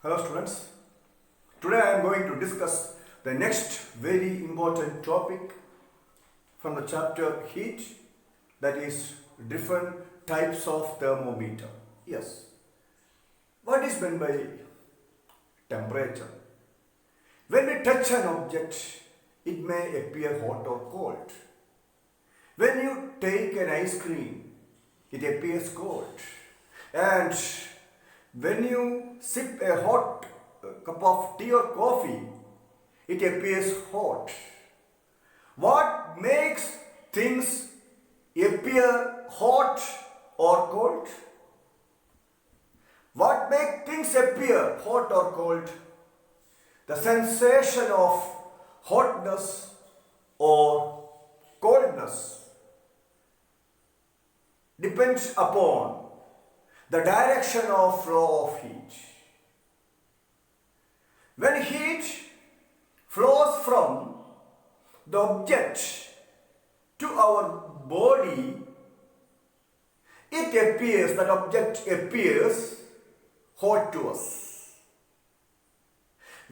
Hello students, today I am going to discuss the next very important topic from the chapter heat, that is different types of thermometer. Yes, what is meant by temperature? When we touch an object, it may appear hot or cold. When you take an ice cream, it appears cold. And when you sip a hot cup of tea or coffee, it appears hot. What makes things appear hot or cold? What makes things appear hot or cold? The sensation of hotness or coldness depends upon the direction of flow of heat. When heat flows from the object to our body, that object appears hot to us.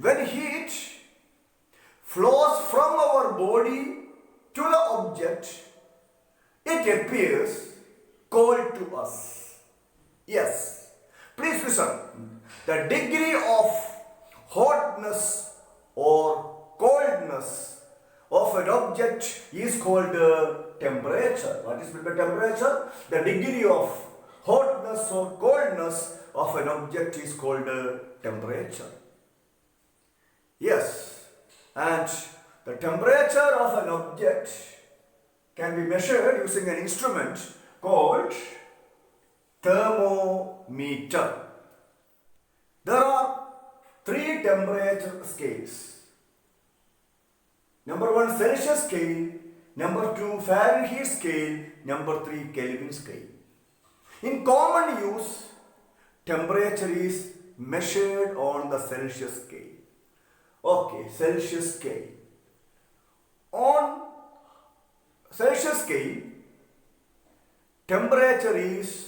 When heat flows from our body to the object, it appears cold to us. Yes, please listen. The degree of hotness or coldness of an object is called temperature. What is meant by temperature? The degree of hotness or coldness of an object is called temperature. Yes, and the temperature of an object can be measured using an instrument called thermometer. There are three temperature scales. Number 1 Celsius scale, number 2 Fahrenheit scale, number 3 Kelvin scale. In common use, temperature is measured on the Celsius scale. Okay, Celsius scale. On Celsius scale, temperature is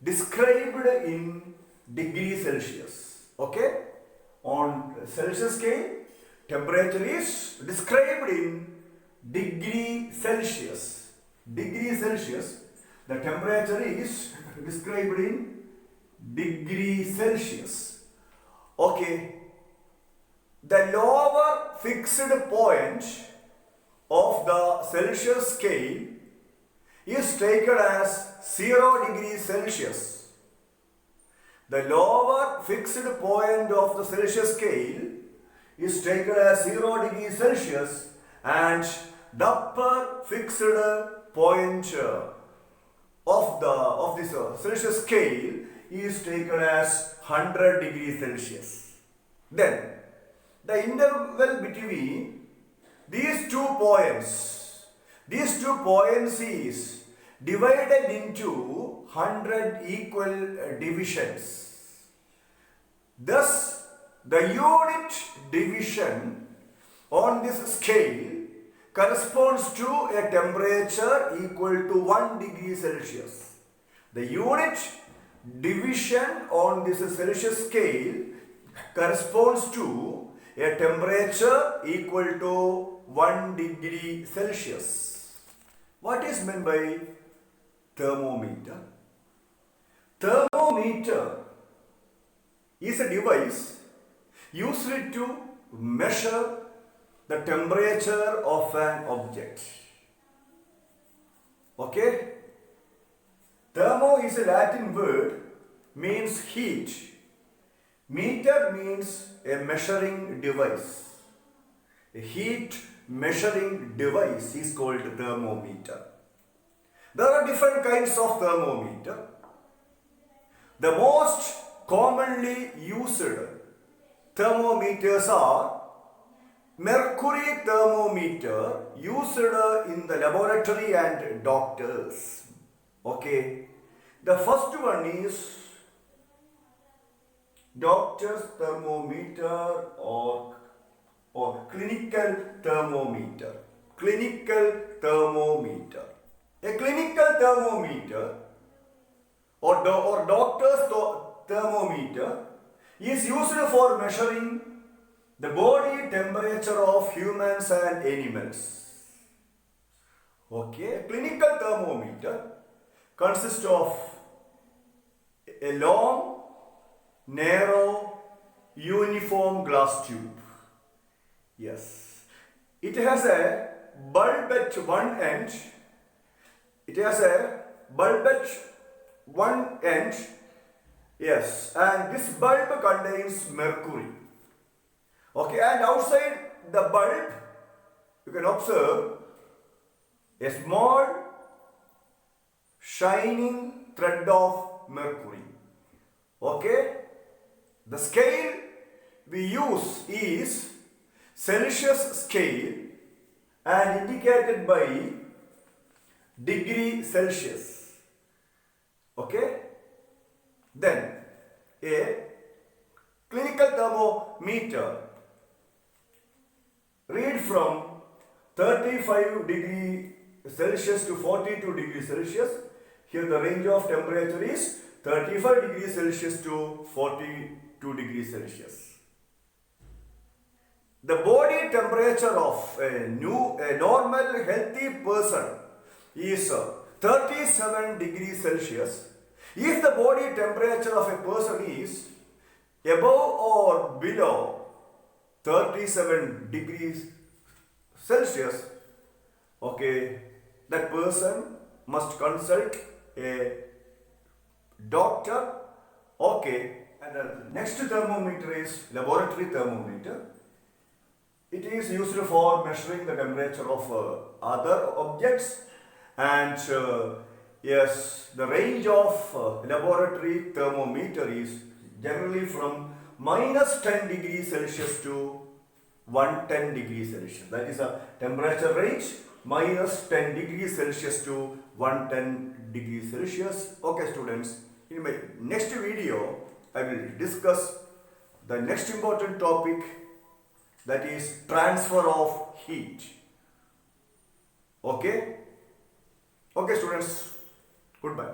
described in degree Celsius. Okay? On Celsius scale, temperature is described in degree Celsius. Degree Celsius, the temperature is described in degree Celsius. Okay. The lower fixed point of the Celsius scale is taken as 0 degrees Celsius. The lower fixed point of the Celsius scale is taken as 0 degrees Celsius, and the upper fixed point of this Celsius scale is taken as 100 degrees Celsius. Then the interval between these 2 points is divided into 100 equal divisions. Thus, the unit division on this scale corresponds to a temperature equal to 1 degree Celsius. The unit division on this Celsius scale corresponds to a temperature equal to 1 degree Celsius. What is meant by thermometer? Thermometer is a device used to measure the temperature of an object. Okay? Thermo is a Latin word, means heat. Meter means a measuring device. A heat measuring device is called thermometer. There are different kinds of thermometer. The most commonly used thermometers are mercury thermometer used in the laboratory and doctors. Okay. The first one is doctor's thermometer or clinical thermometer. Clinical thermometer. A clinical thermometer or doctor's thermometer is used for measuring the body temperature of humans and animals. Okay, a clinical thermometer consists of a long, narrow, uniform glass tube. Yes, it has a bulb at one end. It has a bulb at one end. Yes, and this bulb contains mercury. Okay, and outside the bulb, you can observe a small shining thread of mercury. Okay, the scale we use is Celsius scale and indicated by degree Celsius. Okay, then a clinical thermometer read from 35 degree Celsius to 42 degrees Celsius. Here the range of temperature is 35 degrees Celsius to 42 degrees Celsius. The body temperature of a normal healthy person is 37 degrees Celsius. If the body temperature of a person is above or below 37 degrees Celsius, okay, that person must consult a doctor. Okay, and the next thermometer is laboratory thermometer. It is used for measuring the temperature of other objects, and yes, the range of laboratory thermometer is generally from minus 10 degrees Celsius to 110 degrees Celsius. That is a temperature range minus 10 degrees Celsius to 110 degrees Celsius. Okay, students, in my next video, I will discuss the next important topic, that is transfer of heat. Okay? Okay, students, goodbye.